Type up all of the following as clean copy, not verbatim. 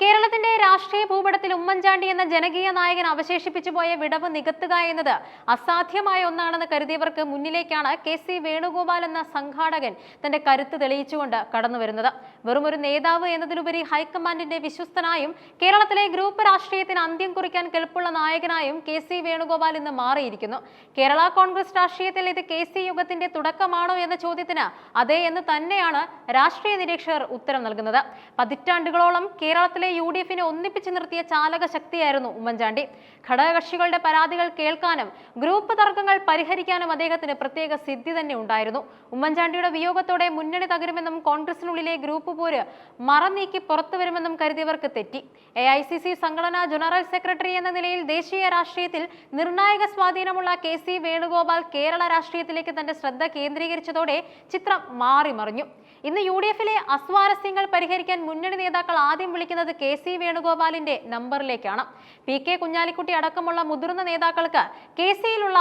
കേരളത്തിന്റെ രാഷ്ട്രീയ ഭൂപടത്തിൽ ഉമ്മൻചാണ്ടി എന്ന ജനകീയ നായകൻ അവശേഷിപ്പിച്ചു പോയ വിടവ് നികത്തുക എന്നത് അസാധ്യമായ ഒന്നാണെന്ന് കരുതിയവർക്ക് മുന്നിലേക്കാണ് കെ.സി. വേണുഗോപാൽ എന്ന സംഘാടകൻ തന്റെ കരുത്ത് തെളിയിച്ചുകൊണ്ട് കടന്നുവരുന്നത്. വെറുമൊരു നേതാവ് എന്നതിലുപരി ഹൈക്കമാൻഡിന്റെ വിശ്വസ്തനായും കേരളത്തിലെ ഗ്രൂപ്പ് രാഷ്ട്രീയത്തിന് അന്ത്യം കുറിക്കാൻ കെൽപ്പുള്ള നായകനായും കെ.സി. വേണുഗോപാൽ ഇന്ന് മാറിയിരിക്കുന്നു. കേരള കോൺഗ്രസ് രാഷ്ട്രീയത്തിൽ ഇത് കെ.സി. യുഗത്തിന്റെ തുടക്കമാണോ എന്ന ചോദ്യത്തിന് അതെ എന്ന് തന്നെയാണ് രാഷ്ട്രീയ നിരീക്ഷകർ ഉത്തരം നൽകുന്നത്. പതിറ്റാണ്ടുകളോളം കേരളത്തിലെ UDF-നെ ഒന്നിപ്പിച്ചു നിർത്തിയ ചാലക ശക്തിയായിരുന്നു ഉമ്മൻചാണ്ടി. ഘടകകക്ഷികളുടെ പരാതികൾ കേൾക്കാനും ഗ്രൂപ്പ് തർക്കങ്ങൾ പരിഹരിക്കാനും അദ്ദേഹത്തിന് പ്രത്യേക സിദ്ധി തന്നെ ഉണ്ടായിരുന്നു. ഉമ്മൻചാണ്ടിയുടെ വിയോഗത്തോടെ മുന്നണി തകരുമെന്നും കോൺഗ്രസിനുള്ളിലെ ഗ്രൂപ്പ് പോര് മറനീക്കി പുറത്തുവരുമെന്നും കരുതിയവർക്ക് തെറ്റി. AICC സംഘടനാ ജനറൽ സെക്രട്ടറി എന്ന നിലയിൽ ദേശീയ രാഷ്ട്രീയത്തിൽ നിർണായക സ്വാധീനമുള്ള കെ.സി. വേണുഗോപാൽ കേരള രാഷ്ട്രീയത്തിലേക്ക് തന്റെ ശ്രദ്ധ കേന്ദ്രീകരിച്ചതോടെ ചിത്രം മാറിമറിഞ്ഞു. ഇന്ന് UDF-ലെ അസ്വാരസ്യങ്ങൾ പരിഹരിക്കാൻ മുന്നണി നേതാക്കൾ ആദ്യം വിളിക്കുന്നത് കെ.സി. വേണുഗോപാലിന്റെ നമ്പറിലേക്കാണ്. P.K. കുഞ്ഞാലിക്കുട്ടി അടക്കമുള്ള മുതിർന്ന നേതാക്കൾക്ക് കെ.സിയിലുള്ള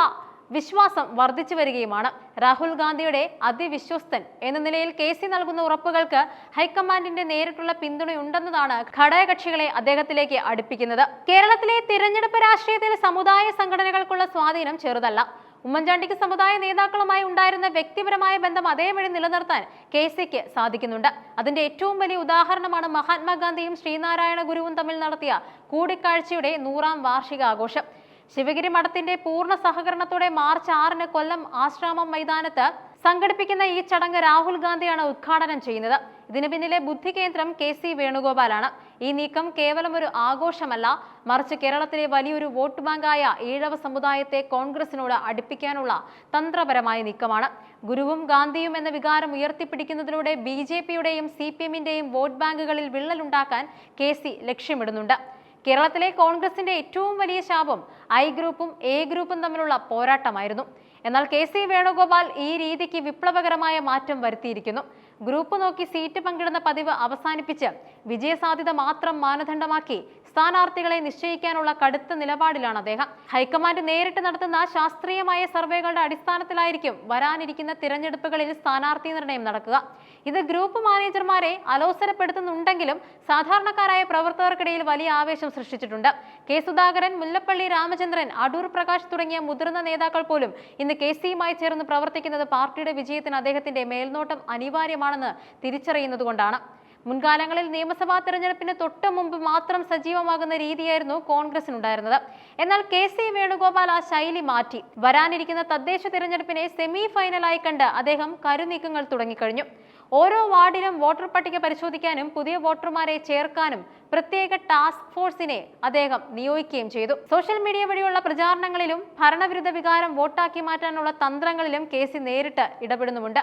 വിശ്വാസം വർദ്ധിച്ചു വരികയുമാണ്. രാഹുൽ ഗാന്ധിയുടെ അതിവിശ്വസ്തൻ എന്ന നിലയിൽ കെ.സി. നൽകുന്ന ഉറപ്പുകൾക്ക് ഹൈക്കമാൻഡിന്റെ നേരിട്ടുള്ള പിന്തുണയുണ്ടെന്നതാണ് ഘടകകക്ഷികളെ അദ്ദേഹത്തിലേക്ക് അടുപ്പിക്കുന്നത്. കേരളത്തിലെ തിരഞ്ഞെടുപ്പ് രാഷ്ട്രീയത്തിൽ സമുദായ സംഘടനകൾക്കുള്ള സ്വാധീനം ചെറുതല്ല. ഉമ്മൻചാണ്ടിക്ക് സമുദായ നേതാക്കളുമായി ഉണ്ടായിരുന്ന വ്യക്തിപരമായ ബന്ധം അതേപടി നിലനിർത്താൻ കെ.സിക്ക് സാധിക്കുന്നുണ്ട്. അതിന്റെ ഏറ്റവും വലിയ ഉദാഹരണമാണ് മഹാത്മാഗാന്ധിയും ശ്രീനാരായണ ഗുരുവും തമ്മിൽ നടത്തിയ കൂടിക്കാഴ്ചയുടെ 100ാം വാർഷികാഘോഷം. ശിവഗിരി മഠത്തിന്റെ പൂർണ്ണ സഹകരണത്തോടെ മാർച്ച് 6-ന് കൊല്ലം ആശ്രാമം മൈതാനത്ത് സംഘടിപ്പിക്കുന്ന ഈ ചടങ്ങ് രാഹുൽ ഗാന്ധിയാണ് ഉദ്ഘാടനം ചെയ്യുന്നത്. ഇതിന് പിന്നിലെ ബുദ്ധി കേന്ദ്രം കെ.സി. വേണുഗോപാലാണ്. ഈ നീക്കം കേവലം ഒരു ആഘോഷമല്ല, മറിച്ച് കേരളത്തിലെ വലിയൊരു വോട്ട് ബാങ്കായ ഈഴവ സമുദായത്തെ കോൺഗ്രസിനോട് അടുപ്പിക്കാനുള്ള തന്ത്രപരമായ നീക്കമാണ്. ഗുരുവും ഗാന്ധിയും എന്ന വികാരം ഉയർത്തിപ്പിടിക്കുന്നതിലൂടെ BJP-യുടെയും CPM-ന്റെയും വോട്ട് ബാങ്കുകളിൽ വിള്ളലുണ്ടാക്കാൻ കെ.സി. ലക്ഷ്യമിടുന്നുണ്ട്. കേരളത്തിലെ കോൺഗ്രസിന്റെ ഏറ്റവും വലിയ ശാപം I ഗ്രൂപ്പും A ഗ്രൂപ്പും തമ്മിലുള്ള പോരാട്ടമായിരുന്നു. എന്നാൽ കെ.സി. വേണുഗോപാൽ ഈ രീതിക്ക് വിപ്ലവകരമായ മാറ്റം വരുത്തിയിരിക്കുന്നു. ഗ്രൂപ്പ് നോക്കി സീറ്റ് പങ്കിടുന്ന പതിവ് അവസാനിപ്പിച്ച് വിജയസാധ്യത മാത്രം മാനദണ്ഡമാക്കി സ്ഥാനാർത്ഥികളെ നിശ്ചയിക്കാനുള്ള കടുത്ത നിലപാടിലാണ് അദ്ദേഹം. ഹൈക്കമാൻഡ് നേരിട്ട് നടത്തുന്ന ശാസ്ത്രീയമായ സർവേകളുടെ അടിസ്ഥാനത്തിലായിരിക്കും വരാനിരിക്കുന്ന തിരഞ്ഞെടുപ്പുകളിൽ സ്ഥാനാർത്ഥി നിർണയം നടക്കുക. ഇത് ഗ്രൂപ്പ് മാനേജർമാരെ അലോസരപ്പെടുത്തുന്നുണ്ടെങ്കിലും സാധാരണക്കാരായ പ്രവർത്തകർക്കിടയിൽ വലിയ ആവേശം സൃഷ്ടിച്ചിട്ടുണ്ട്. കെ. സുധാകരൻ, മുല്ലപ്പള്ളി രാമചന്ദ്രൻ, അടൂർ പ്രകാശ് തുടങ്ങിയ മുതിർന്ന നേതാക്കൾ പോലും ഇന്ന് കെ.സിയുമായി ചേർന്ന് പ്രവർത്തിക്കുന്നത് പാർട്ടിയുടെ വിജയത്തിന് അദ്ദേഹത്തിന്റെ മേൽനോട്ടം അനിവാര്യമാണെന്ന് തിരിച്ചറിയുന്നതുകൊണ്ടാണ്. മുൻകാലങ്ങളിൽ നിയമസഭാ തെരഞ്ഞെടുപ്പിന് തൊട്ടു മുമ്പ് മാത്രം സജീവമാകുന്ന രീതിയായിരുന്നു കോൺഗ്രസിനുണ്ടായിരുന്നത്. എന്നാൽ കെ.സി. വേണുഗോപാൽ ആ ശൈലി മാറ്റി. വരാനിരിക്കുന്ന തദ്ദേശ തിരഞ്ഞെടുപ്പിനെ സെമി ഫൈനലായി കണ്ട് അദ്ദേഹം കരുനീക്കങ്ങൾ തുടങ്ങിക്കഴിഞ്ഞു. ഓരോ വാർഡിലും വോട്ടർ പട്ടിക പരിശോധിക്കാനും പുതിയ വോട്ടർമാരെ ചേർക്കാനും പ്രത്യേക ടാസ്ക് ഫോഴ്സിനെ അദ്ദേഹം നിയോഗിക്കുകയും ചെയ്തു. സോഷ്യൽ മീഡിയ വഴിയുള്ള പ്രചാരണങ്ങളിലും ഭരണവിരുദ്ധ വികാരം വോട്ടാക്കി മാറ്റാനുള്ള തന്ത്രങ്ങളിലും കെ.സി. നേരിട്ട് ഇടപെടുന്നുമുണ്ട്.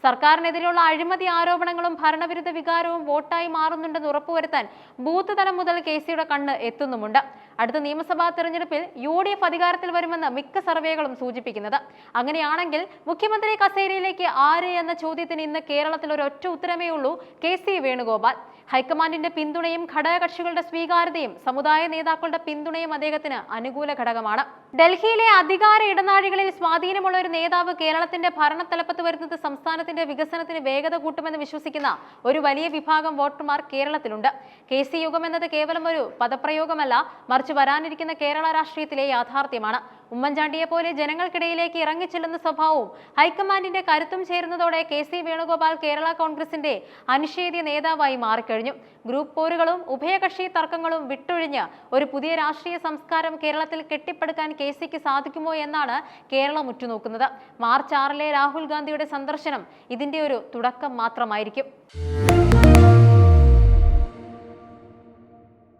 സർക്കാരിനെതിരെയുള്ള അഴിമതി ആരോപണങ്ങളും ഭരണവിരുദ്ധ വികാരവും വോട്ടായി മാറുന്നുണ്ടെന്ന് ഉറപ്പുവരുത്താൻ ബൂത്ത് തലം മുതൽ കെ.സിയുടെ കണ്ണ് എത്തുന്നുമുണ്ട്. അടുത്ത നിയമസഭാ തെരഞ്ഞെടുപ്പിൽ UDF അധികാരത്തിൽ വരുമെന്ന് മിക്ക സർവേകളും സൂചിപ്പിക്കുന്നത്. അങ്ങനെയാണെങ്കിൽ മുഖ്യമന്ത്രി കസേരയിലേക്ക് ആര് എന്ന ചോദ്യത്തിന് ഇന്ന് കേരളത്തിൽ ഒരൊറ്റ ഉത്തരമേ ഉള്ളൂ: കെ.സി. വേണുഗോപാൽ. ഹൈക്കമാൻഡിന്റെ പിന്തുണയും ഘടകകക്ഷികളുടെ സ്വീകാര്യതയും സമുദായ നേതാക്കളുടെ പിന്തുണയും അദ്ദേഹത്തിന് അനുകൂല ഘടകമാണ്. ഡൽഹിയിലെ അധികാര ഇടനാഴികളിൽ സ്വാധീനമുള്ള ഒരു നേതാവ് കേരളത്തിന്റെ ഭരണത്തലപ്പത്ത് വരുന്നത് സംസ്ഥാനത്തിന്റെ വികസനത്തിന് വേഗത കൂട്ടുമെന്ന് വിശ്വസിക്കുന്ന ഒരു വലിയ വിഭാഗം വോട്ടർമാർ കേരളത്തിലുണ്ട്. കെ.സി. യുഗം എന്നത് കേവലം ഒരു പദപ്രയോഗമല്ല, മറിച്ച് വരാനിരിക്കുന്ന കേരള രാഷ്ട്രീയത്തിലെ യാഥാർത്ഥ്യമാണ്. ഉമ്മൻചാണ്ടിയെ പോലെ ജനങ്ങൾക്കിടയിലേക്ക് ഇറങ്ങിച്ചെല്ലുന്ന സ്വഭാവവും ഹൈക്കമാൻഡിന്റെ കരുത്തും ചേരുന്നതോടെ കെ.സി. വേണുഗോപാൽ കേരള കോൺഗ്രസിന്റെ അനിഷേധ്യ നേതാവായി മാറിക്കഴിഞ്ഞു. ഗ്രൂപ്പ് പോരുകളും ഉഭയകക്ഷി തർക്കങ്ങളും വിട്ടൊഴിഞ്ഞ് ഒരു പുതിയ രാഷ്ട്രീയ സംസ്കാരം കേരളത്തിൽ കെട്ടിപ്പടുക്കാൻ കെ.സിക്ക് സാധിക്കുമോ എന്നാണ് കേരളം ഉറ്റുനോക്കുന്നത്. മാർച്ച് 6-ലെ രാഹുൽ ഗാന്ധിയുടെ സന്ദർശനം ഇതിന്റെ ഒരു തുടക്കം മാത്രമായിരിക്കും.